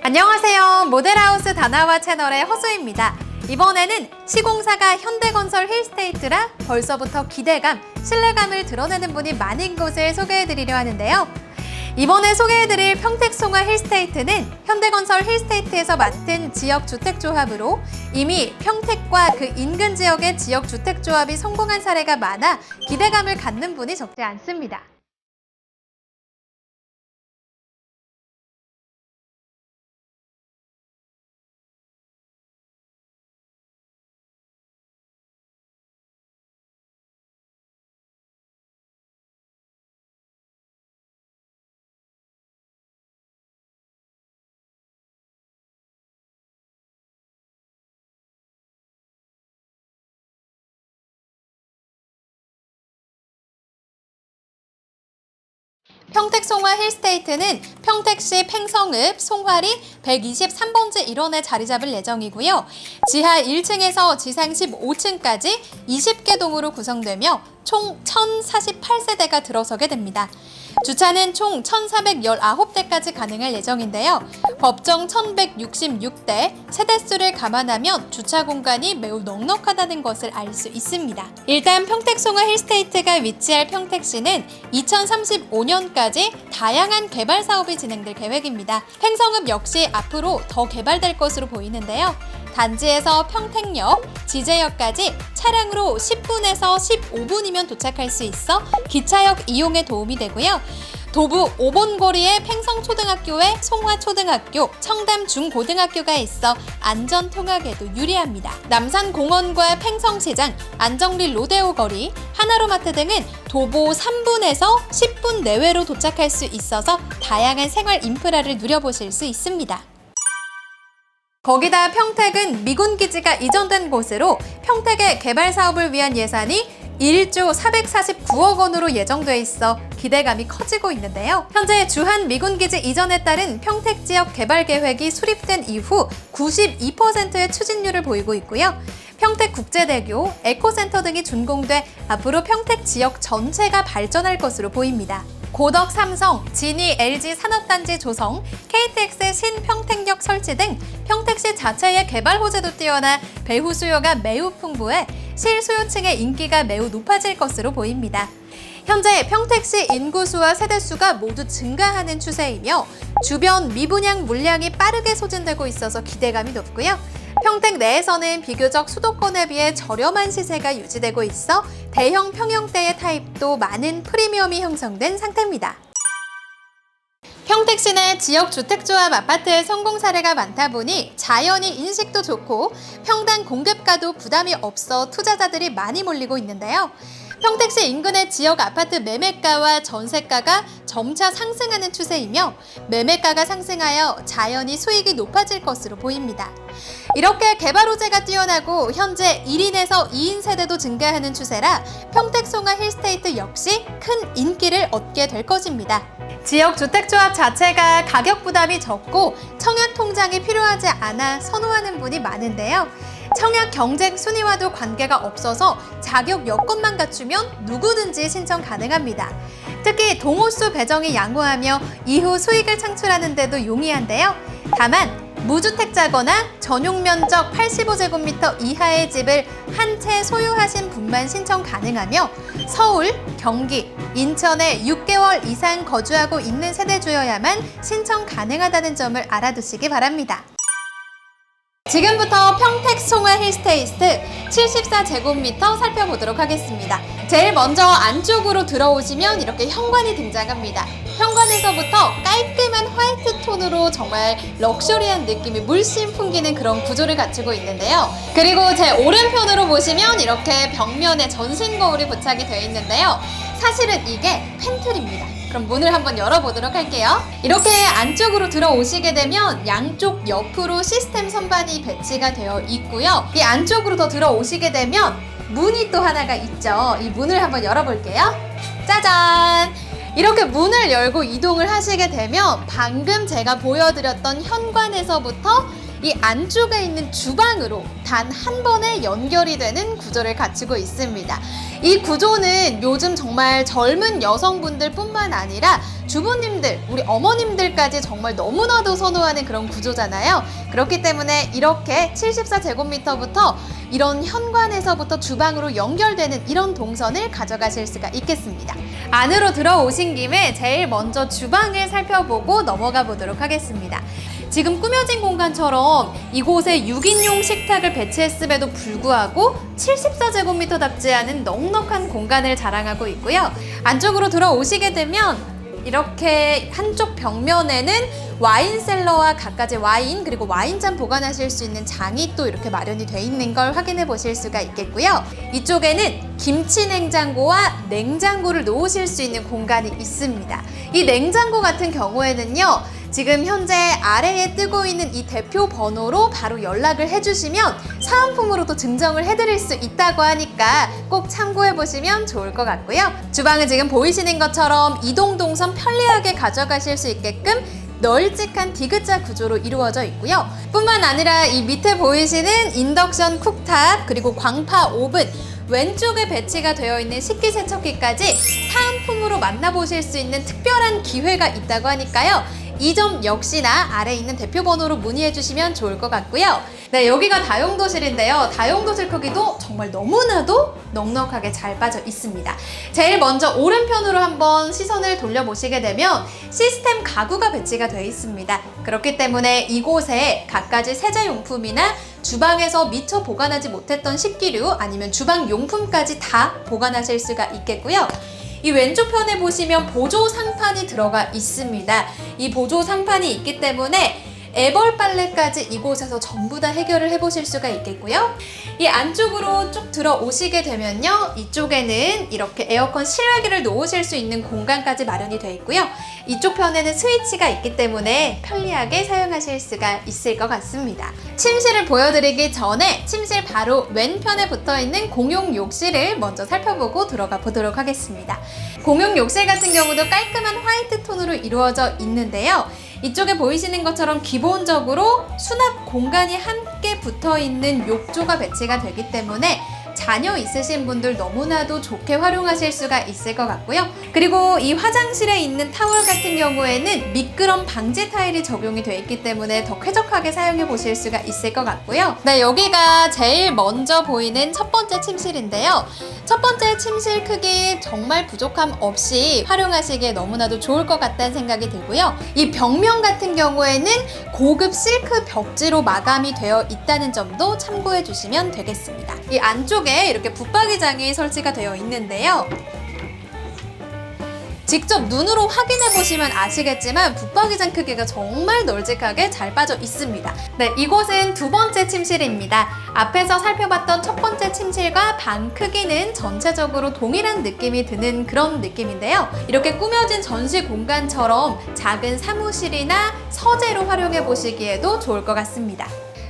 안녕하세요. 모델하우스 다나와 채널의 허수입니다. 이번에는 시공사가 현대건설 힐스테이트라 벌써부터 기대감, 신뢰감을 드러내는 분이 많은 곳을 소개해드리려 하는데요. 이번에 소개해드릴 평택송화 힐스테이트는 현대건설 힐스테이트에서 맡은 지역주택조합으로 이미 평택과 그 인근 지역의 지역주택조합이 성공한 사례가 많아 기대감을 갖는 분이 적지 않습니다. 평택송화 힐스테이트는 평택시 팽성읍 송화리 123번지 1원에 자리 잡을 예정이고요. 지하 1층에서 지상 15층까지 20개 동으로 구성되며 총 1048세대가 들어서게 됩니다. 주차는 총 1419대까지 가능할 예정인데요. 법정 1166대, 세대수를 감안하면 주차 공간이 매우 넉넉하다는 것을 알 수 있습니다. 일단 평택송화 힐스테이트가 위치할 평택시는 2035년까지 다양한 개발 사업이 진행될 계획입니다. 팽성읍 역시 앞으로 더 개발될 것으로 보이는데요. 단지에서 평택역, 지제역까지 차량으로 10분에서 15분이면 도착할 수 있어 기차역 이용에 도움이 되고요. 도부 5번 거리에 팽성초등학교에 송화초등학교, 청담중고등학교가 있어 안전통학에도 유리합니다. 남산공원과 팽성시장, 안정리 로데오 거리, 하나로마트 등은 도보 3분에서 10분 내외로 도착할 수 있어서 다양한 생활 인프라를 누려보실 수 있습니다. 거기다 평택은 미군기지가 이전된 곳으로 평택의 개발 사업을 위한 예산이 1조 449억 원으로 예정돼 있어 기대감이 커지고 있는데요. 현재 주한 미군기지 이전에 따른 평택 지역 개발 계획이 수립된 이후 92%의 추진률을 보이고 있고요. 평택국제대교, 에코센터 등이 준공돼 앞으로 평택 지역 전체가 발전할 것으로 보입니다. 고덕 삼성, 진이 LG 산업단지 조성, KTX 신평택역 설치 등 평택시 자체의 개발 호재도 뛰어나 배후 수요가 매우 풍부해 실수요층의 인기가 매우 높아질 것으로 보입니다. 현재 평택시 인구수와 세대수가 모두 증가하는 추세이며 주변 미분양 물량이 빠르게 소진되고 있어서 기대감이 높고요. 평택 내에서는 비교적 수도권에 비해 저렴한 시세가 유지되고 있어 대형 평형대의 타입도 많은 프리미엄이 형성된 상태입니다. 평택시 내 지역주택조합 아파트의 성공 사례가 많다 보니 자연히 인식도 좋고 평당 공급가도 부담이 없어 투자자들이 많이 몰리고 있는데요. 평택시 인근의 지역 아파트 매매가와 전세가가 점차 상승하는 추세이며 매매가가 상승하여 자연히 수익이 높아질 것으로 보입니다. 이렇게 개발 호재가 뛰어나고 현재 1인에서 2인 세대도 증가하는 추세라 평택송화 힐스테이트 역시 큰 인기를 얻게 될 것입니다. 지역 주택조합 자체가 가격 부담이 적고 청약 통장이 필요하지 않아 선호하는 분이 많은데요. 청약 경쟁 순위와도 관계가 없어서 자격 여건만 갖추면 누구든지 신청 가능합니다. 특히 동호수 배정이 양호하며 이후 수익을 창출하는 데도 용이한데요. 다만 무주택자거나 전용 면적 85제곱미터 이하의 집을 한 채 소유하신 분만 신청 가능하며 서울, 경기, 인천에 6개월 이상 거주하고 있는 세대주여야만 신청 가능하다는 점을 알아두시기 바랍니다. 지금부터 평택송화 힐스테이트 74제곱미터 살펴보도록 하겠습니다. 제일 먼저 안쪽으로 들어오시면 이렇게 현관이 등장합니다. 현관에서부터 깔끔한 화이트 톤으로 정말 럭셔리한 느낌이 물씬 풍기는 그런 구조를 갖추고 있는데요. 그리고 제 오른편으로 보시면 이렇게 벽면에 전신 거울이 부착이 되어 있는데요. 사실은 이게 팬트리입니다. 그럼 문을 한번 열어보도록 할게요. 이렇게 안쪽으로 들어오시게 되면 양쪽 옆으로 시스템 선반이 배치가 되어 있고요. 이 안쪽으로 더 들어오시게 되면 문이 또 하나가 있죠. 이 문을 한번 열어볼게요. 짜잔! 이렇게 문을 열고 이동을 하시게 되면 방금 제가 보여드렸던 현관에서부터 이 안쪽에 있는 주방으로 단 한 번에 연결이 되는 구조를 갖추고 있습니다. 이 구조는 요즘 정말 젊은 여성분들 뿐만 아니라 주부님들, 우리 어머님들까지 정말 너무나도 선호하는 그런 구조잖아요. 그렇기 때문에 이렇게 74제곱미터부터 이런 현관에서부터 주방으로 연결되는 이런 동선을 가져가실 수가 있겠습니다. 안으로 들어오신 김에 제일 먼저 주방을 살펴보고 넘어가 보도록 하겠습니다. 지금 꾸며진 공간처럼 이곳에 6인용 식탁을 배치했음에도 불구하고 74제곱미터답지 않은 넉넉한 공간을 자랑하고 있고요. 안쪽으로 들어오시게 되면 이렇게 한쪽 벽면에는 와인셀러와 갖가지 와인 그리고 와인잔 보관하실 수 있는 장이 또 이렇게 마련이 돼 있는 걸 확인해 보실 수가 있겠고요. 이쪽에는 김치 냉장고와 냉장고를 놓으실 수 있는 공간이 있습니다. 이 냉장고 같은 경우에는요, 지금 현재 아래에 뜨고 있는 이 대표 번호로 바로 연락을 해주시면 사은품으로도 증정을 해드릴 수 있다고 하니까 꼭 참고해보시면 좋을 것 같고요. 주방은 지금 보이시는 것처럼 이동 동선 편리하게 가져가실 수 있게끔 널찍한 디귿자 구조로 이루어져 있고요. 뿐만 아니라 이 밑에 보이시는 인덕션 쿡탑 그리고 광파 오븐, 왼쪽에 배치가 되어 있는 식기세척기까지 사은품으로 만나보실 수 있는 특별한 기회가 있다고 하니까요. 이 점 역시나 아래에 있는 대표 번호로 문의해 주시면 좋을 것 같고요. 네, 여기가 다용도실인데요. 다용도실 크기도 정말 너무나도 넉넉하게 잘 빠져 있습니다. 제일 먼저 오른편으로 한번 시선을 돌려보시게 되면 시스템 가구가 배치가 되어 있습니다. 그렇기 때문에 이곳에 갖가지 세제용품이나 주방에서 미처 보관하지 못했던 식기류 아니면 주방 용품까지 다 보관하실 수가 있겠고요. 이 왼쪽 편에 보시면 보조 상판이 들어가 있습니다. 이 보조 상판이 있기 때문에 애벌 빨래까지 이곳에서 전부 다 해결을 해보실 수가 있겠고요. 이 안쪽으로 쭉 들어오시게 되면요, 이쪽에는 이렇게 에어컨 실외기를 놓으실 수 있는 공간까지 마련이 되어 있고요. 이쪽 편에는 스위치가 있기 때문에 편리하게 사용하실 수가 있을 것 같습니다. 침실을 보여드리기 전에 침실 바로 왼편에 붙어있는 공용 욕실을 먼저 살펴보고 들어가 보도록 하겠습니다. 공용 욕실 같은 경우도 깔끔한 화이트 톤으로 이루어져 있는데요. 이쪽에 보이시는 것처럼 기본적으로 수납 공간이 함께 붙어있는 욕조가 배치가 되기 때문에 자녀 있으신 분들 너무나도 좋게 활용하실 수가 있을 것 같고요. 그리고 이 화장실에 있는 타월 같은 경우에는 미끄럼 방지 타일이 적용이 되어 있기 때문에 더 쾌적하게 사용해 보실 수가 있을 것 같고요. 네, 여기가 제일 먼저 보이는 첫 번째 침실인데요. 첫 번째 침실 크기 정말 부족함 없이 활용하시기에 너무나도 좋을 것 같다는 생각이 들고요. 이 벽면 같은 경우에는 고급 실크 벽지로 마감이 되어 있다는 점도 참고해 주시면 되겠습니다. 이 안쪽에 이렇게 붙박이장이 설치가 되어 있는데요. 직접 눈으로 확인해 보시면 아시겠지만 붙박이장 크기가 정말 널찍하게 잘 빠져 있습니다. 네, 이곳은 두 번째 침실입니다. 앞에서 살펴봤던 첫 번째 침실과 방 크기는 전체적으로 동일한 느낌이 드는 그런 느낌인데요. 이렇게 꾸며진 전시 공간처럼 작은 사무실이나 서재로 활용해 보시기에도 좋을 것 같습니다.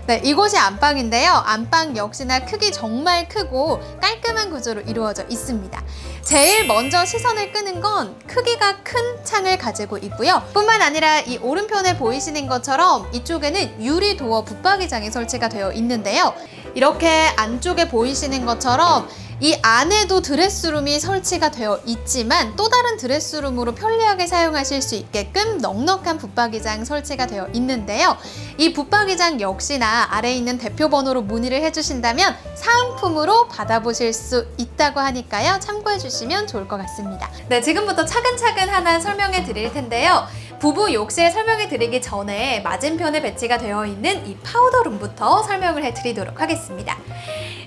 네, 이곳이 안방인데요. 안방 역시나 크기 정말 크고 깔끔한 구조로 이루어져 있습니다. 제일 먼저 시선을 끄는 건 크기가 큰 창을 가지고 있고요. 뿐만 아니라 이 오른편에 보이시는 것처럼 이쪽에는 유리 도어 붙박이장이 설치가 되어 있는데요. 이렇게 안쪽에 보이시는 것처럼 이 안에도 드레스룸이 설치가 되어 있지만 또 다른 드레스룸으로 편리하게 사용하실 수 있게끔 넉넉한 붙박이장 설치가 되어 있는데요. 이 붙박이장 역시나 아래에 있는 대표 번호로 문의를 해주신다면 사은품으로 받아보실 수 있다고 하니까요. 참고해 주시면 좋을 것 같습니다. 네, 지금부터 차근차근 하나 설명해 드릴 텐데요. 부부 욕실 설명해 드리기 전에 맞은편에 배치가 되어 있는 이 파우더룸부터 설명을 해 드리도록 하겠습니다.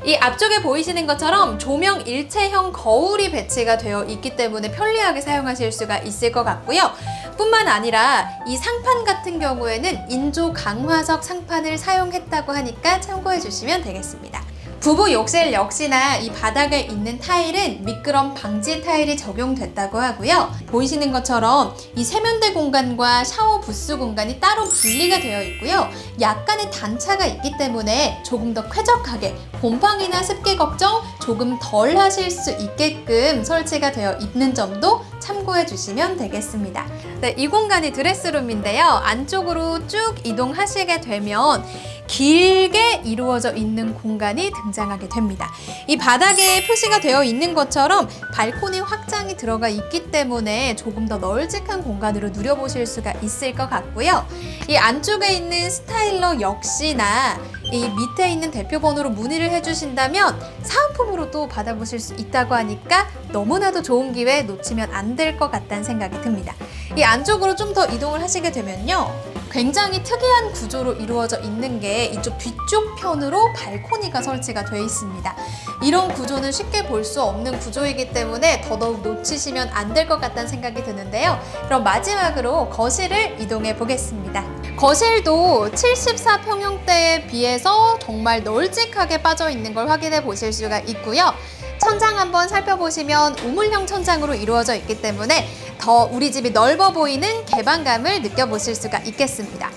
이 앞쪽에 보이시는 것처럼 조명 일체형 거울이 배치가 되어 있기 때문에 편리하게 사용하실 수가 있을 것 같고요. 뿐만 아니라 이 상판 같은 경우에는 인조 강화석 상판을 사용했다고 하니까 참고해 주시면 되겠습니다. 부부 욕실 역시나 이 바닥에 있는 타일은 미끄럼 방지 타일이 적용됐다고 하고요. 보이시는 것처럼 이 세면대 공간과 샤워 부스 공간이 따로 분리가 되어 있고요. 약간의 단차가 있기 때문에 조금 더 쾌적하게 곰팡이나 습기 걱정 조금 덜 하실 수 있게끔 설치가 되어 있는 점도 참고해 주시면 되겠습니다. 네, 이 공간이 드레스룸인데요. 안쪽으로 쭉 이동하시게 되면 길게 이루어져 있는 공간이 등장하게 됩니다. 이 바닥에 표시가 되어 있는 것처럼 발코니 확장이 들어가 있기 때문에 조금 더 널찍한 공간으로 누려보실 수가 있을 것 같고요. 이 안쪽에 있는 스타일러 역시나 이 밑에 있는 대표번호로 문의를 해주신다면 사은품으로 또 받아보실 수 있다고 하니까 너무나도 좋은 기회 놓치면 안 될 것 같다는 생각이 듭니다. 이 안쪽으로 좀 더 이동을 하시게 되면요. 굉장히 특이한 구조로 이루어져 있는 게 이쪽 뒤쪽 편으로 발코니가 설치가 되어 있습니다. 이런 구조는 쉽게 볼 수 없는 구조이기 때문에 더더욱 놓치시면 안 될 것 같다는 생각이 드는데요. 그럼 마지막으로 거실을 이동해 보겠습니다. 거실도 74평형대에 비해서 정말 널찍하게 빠져 있는 걸 확인해 보실 수가 있고요. 천장 한번 살펴보시면 우물형 천장으로 이루어져 있기 때문에 더 우리 집이 넓어 보이는 개방감을 느껴보실 수가 있겠습니다.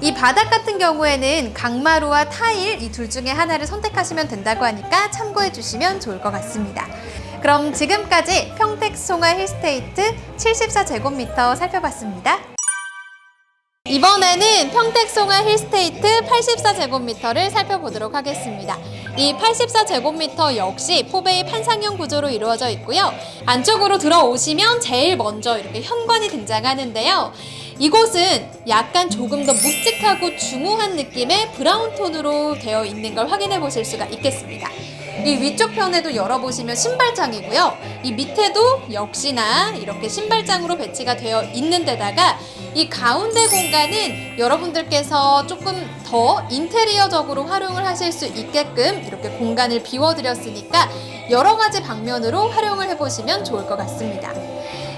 이 바닥 같은 경우에는 강마루와 타일 이 둘 중에 하나를 선택하시면 된다고 하니까 참고해 주시면 좋을 것 같습니다. 그럼 지금까지 평택 송화 힐스테이트 74제곱미터 살펴봤습니다. 이번에는 평택 송화 힐스테이트 84제곱미터를 살펴보도록 하겠습니다. 이 84제곱미터 역시 포베이 판상형 구조로 이루어져 있고요. 안쪽으로 들어오시면 제일 먼저 이렇게 현관이 등장하는데요. 이곳은 약간 조금 더 묵직하고 중후한 느낌의 브라운 톤으로 되어 있는 걸 확인해 보실 수가 있겠습니다. 이 위쪽 편에도 열어보시면 신발장이고요. 이 밑에도 역시나 이렇게 신발장으로 배치가 되어 있는 데다가 이 가운데 공간은 여러분들께서 조금 더 인테리어적으로 활용을 하실 수 있게끔 이렇게 공간을 비워드렸으니까 여러 가지 방면으로 활용을 해보시면 좋을 것 같습니다.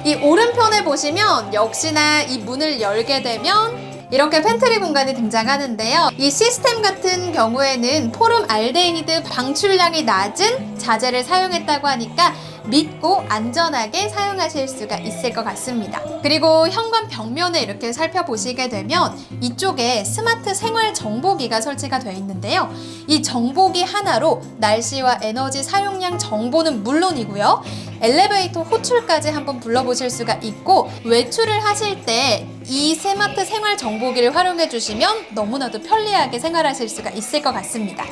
이 오른편에 보시면 역시나 이 문을 열게 되면 이렇게 팬트리 공간이 등장하는데요. 이 시스템 같은 경우에는 포름알데히드 방출량이 낮은 자재를 사용했다고 하니까 믿고 안전하게 사용하실 수가 있을 것 같습니다. 그리고 현관 벽면에 이렇게 살펴보시게 되면 이쪽에 스마트 생활 정보기가 설치가 되어 있는데요. 이 정보기 하나로 날씨와 에너지 사용량 정보는 물론이고요. 엘리베이터 호출까지 한번 불러보실 수가 있고 외출을 하실 때 이 스마트 생활 정보기를 활용해 주시면 너무나도 편리하게 생활하실 수가 있을 것 같습니다.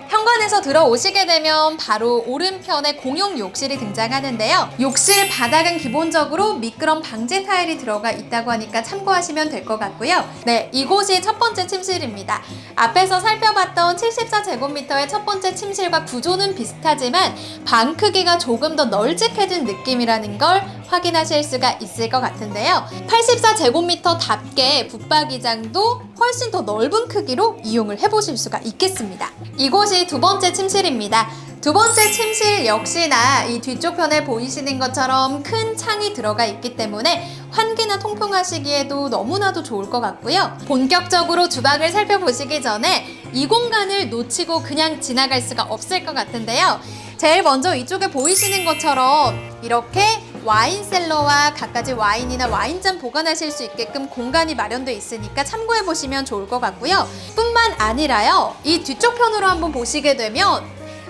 현관에서 들어오시게 되면 바로 오른편에 공용 욕실이 등장하는데요. 욕실 바닥은 기본적으로 미끄럼 방지 타일이 들어가 있다고 하니까 참고하시면 될 것 같고요. 네, 이곳이 첫 번째 침실입니다. 앞에서 살펴봤던 74제곱미터의 첫 번째 침실과 구조는 비슷하지만 방 크기가 조금 더 널찍해진 느낌이라는 걸 확인하실 수가 있을 것 같은데요. 84제곱미터답게 붙박이장도 훨씬 더 넓은 크기로 이용을 해보실 수가 있겠습니다. 이곳이 두 번째 침실입니다. 두 번째 침실 역시나 이 뒤쪽 편에 보이시는 것처럼 큰 창이 들어가 있기 때문에 환기나 통풍하시기에도 너무나도 좋을 것 같고요. 본격적으로 주방을 살펴보시기 전에 이 공간을 놓치고 그냥 지나갈 수가 없을 것 같은데요. 제일 먼저 이쪽에 보이시는 것처럼 이렇게 와인셀러와 갖가지 와인이나 와인잔 보관하실 수 있게끔 공간이 마련되어 있으니까 참고해 보시면 좋을 것 같고요. 뿐만 아니라요. 이 뒤쪽 편으로 한번 보시게 되면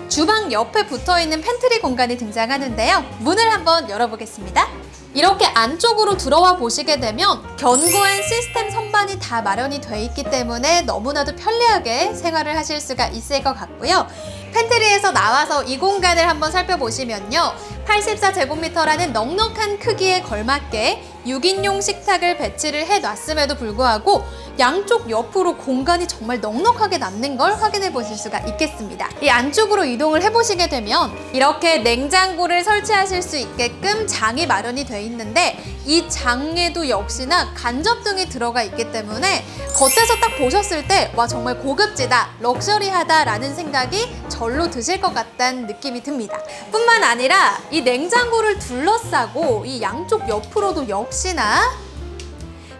주방 옆에 붙어있는 팬트리 공간이 등장하는데요. 문을 한번 열어보겠습니다. 이렇게 안쪽으로 들어와 보시게 되면 견고한 시스템 선반이 다 마련이 돼 있기 때문에 너무나도 편리하게 생활을 하실 수가 있을 것 같고요. 팬트리에서 나와서 이 공간을 한번 살펴보시면요. 84제곱미터라는 넉넉한 크기에 걸맞게 6인용 식탁을 배치를 해놨음에도 불구하고 양쪽 옆으로 공간이 정말 넉넉하게 남는 걸 확인해 보실 수가 있겠습니다. 이 안쪽으로 이동을 해보시게 되면 이렇게 냉장고를 설치하실 수 있게끔 장이 마련이 돼 있는데 이 장에도 역시나 간접등이 들어가 있기 때문에 겉에서 딱 보셨을 때 와 정말 고급지다, 럭셔리하다라는 생각이 절로 드실 것 같다는 느낌이 듭니다. 뿐만 아니라 이 냉장고를 둘러싸고 이 양쪽 옆으로도 역시나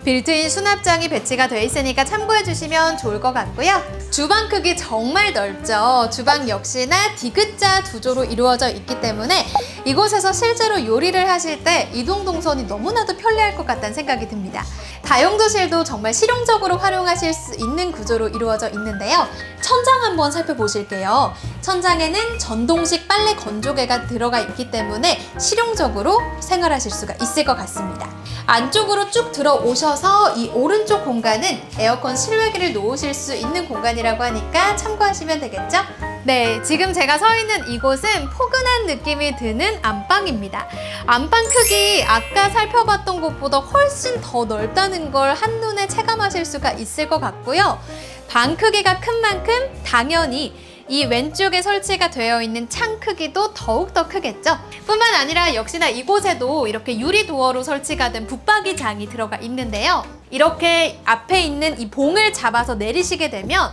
빌트인 수납장이 배치가 되어 있으니까 참고해 주시면 좋을 것 같고요. 주방 크기 정말 넓죠. 주방 역시나 디귿자 구조로 이루어져 있기 때문에 이곳에서 실제로 요리를 하실 때 이동 동선이 너무나도 편리할 것 같다는 생각이 듭니다. 다용도실도 정말 실용적으로 활용하실 수 있는 구조로 이루어져 있는데요. 천장 한번 살펴보실게요. 천장에는 전동식 빨래 건조기가 들어가 있기 때문에 실용적으로 생활하실 수가 있을 것 같습니다. 안쪽으로 쭉 들어오셔서 이 오른쪽 공간은 에어컨 실외기를 놓으실 수 있는 공간이라고 하니까 참고하시면 되겠죠? 네, 지금 제가 서 있는 이곳은 포근한 느낌이 드는 안방입니다. 안방 크기 아까 살펴봤던 곳보다 훨씬 더 넓다는 걸 한눈에 체감하실 수가 있을 것 같고요. 방 크기가 큰 만큼 당연히 이 왼쪽에 설치가 되어 있는 창 크기도 더욱더 크겠죠? 뿐만 아니라 역시나 이곳에도 이렇게 유리 도어로 설치가 된 붙박이장이 들어가 있는데요. 이렇게 앞에 있는 이 봉을 잡아서 내리시게 되면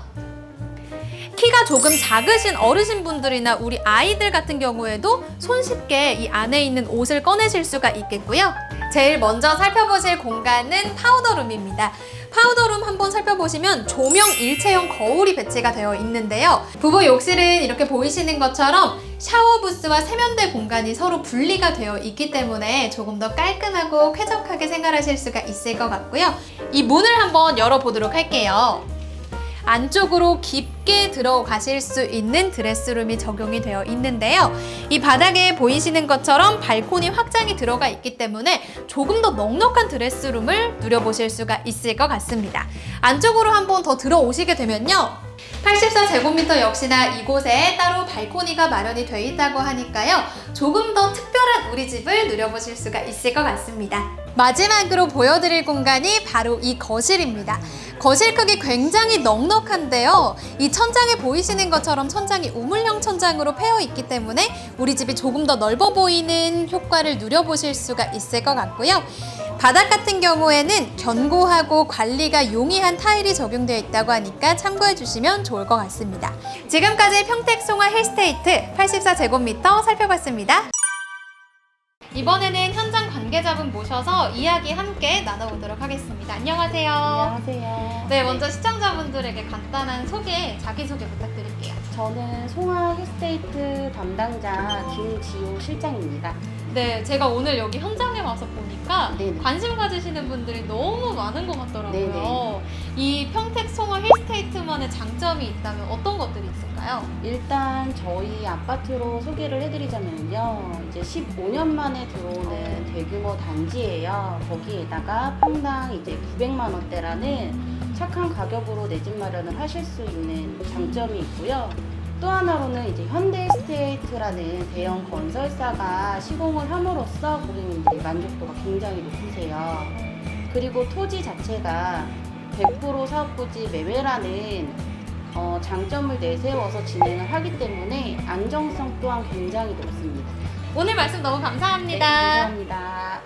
키가 조금 작으신 어르신분들이나 우리 아이들 같은 경우에도 손쉽게 이 안에 있는 옷을 꺼내실 수가 있겠고요. 제일 먼저 살펴보실 공간은 파우더룸입니다. 파우더룸 한번 살펴보시면 조명 일체형 거울이 배치가 되어 있는데요. 부부 욕실은 이렇게 보이시는 것처럼 샤워 부스와 세면대 공간이 서로 분리가 되어 있기 때문에 조금 더 깔끔하고 쾌적하게 생활하실 수가 있을 것 같고요. 이 문을 한번 열어보도록 할게요. 안쪽으로 깊게 들어가실 수 있는 드레스룸이 적용이 되어 있는데요. 이 바닥에 보이시는 것처럼 발코니 확장이 들어가 있기 때문에 조금 더 넉넉한 드레스룸을 누려보실 수가 있을 것 같습니다. 안쪽으로 한번 더 들어오시게 되면요. 84제곱미터 역시나 이곳에 따로 발코니가 마련이 되어 있다고 하니까요. 조금 더 특별한 우리 집을 누려보실 수가 있을 것 같습니다. 마지막으로 보여드릴 공간이 바로 이 거실입니다. 거실 크기 굉장히 넉넉한데요. 이 천장에 보이시는 것처럼 천장이 우물형 천장으로 패여 있기 때문에 우리 집이 조금 더 넓어 보이는 효과를 누려보실 수가 있을 것 같고요. 바닥 같은 경우에는 견고하고 관리가 용이한 타일이 적용되어 있다고 하니까 참고해 주시면 좋을 것 같습니다. 지금까지 평택 송화 힐스테이트 84제곱미터 살펴봤습니다. 이번에는 현장 관계자분 모셔서 이야기 함께 나눠보도록 하겠습니다. 안녕하세요. 안녕하세요. 네, 먼저 시청자분들에게 간단한 자기소개 부탁드릴게요. 저는 송화 힐스테이트 담당자 김지호 실장입니다. 네, 제가 오늘 여기 현장에 와서 보니까 네네. 관심 가지시는 분들이 너무 많은 것 같더라고요. 네네. 이 평택 송화 힐스테이트만의 장점이 있다면 어떤 것들이 있을까요? 일단 저희 아파트로 소개를 해드리자면요. 이제 15년 만에 들어오는 대규모 단지예요. 거기에다가 평당 이제 900만 원대라는 착한 가격으로 내 집 마련을 하실 수 있는 장점이 있고요. 또 하나로는 이제 현대에스테이트라는 대형 건설사가 시공을 함으로써 고객님들의 만족도가 굉장히 높으세요. 그리고 토지 자체가 100% 사업부지 매매라는 장점을 내세워서 진행을 하기 때문에 안정성 또한 굉장히 높습니다. 오늘 말씀 너무 감사합니다. 네, 감사합니다.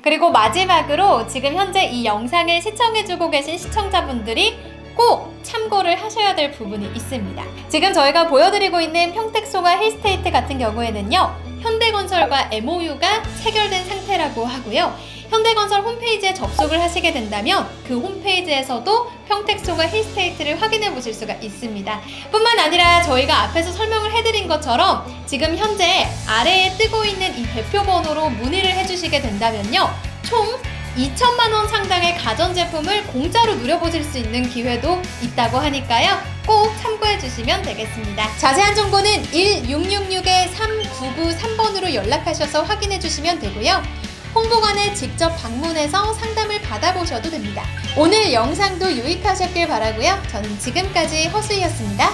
그리고 마지막으로 지금 현재 이 영상을 시청해주고 계신 시청자분들이 꼭 참고를 하셔야 될 부분이 있습니다. 지금 저희가 보여드리고 있는 평택송화 힐스테이트 같은 경우에는요. 현대건설과 MOU가 체결된 상태라고 하고요. 현대건설 홈페이지에 접속을 하시게 된다면 그 홈페이지에서도 평택송화 힐스테이트를 확인해 보실 수가 있습니다. 뿐만 아니라 저희가 앞에서 설명을 해드린 것처럼 지금 현재 아래에 뜨고 있는 이 대표번호로 문의를 해주시게 된다면요. 총 2천만 원 상당의 가전제품을 공짜로 누려보실 수 있는 기회도 있다고 하니까요. 꼭 참고해 주시면 되겠습니다. 자세한 정보는 1666-3993번으로 연락하셔서 확인해 주시면 되고요. 홍보관에 직접 방문해서 상담을 받아보셔도 됩니다. 오늘 영상도 유익하셨길 바라고요. 저는 지금까지 허수희였습니다.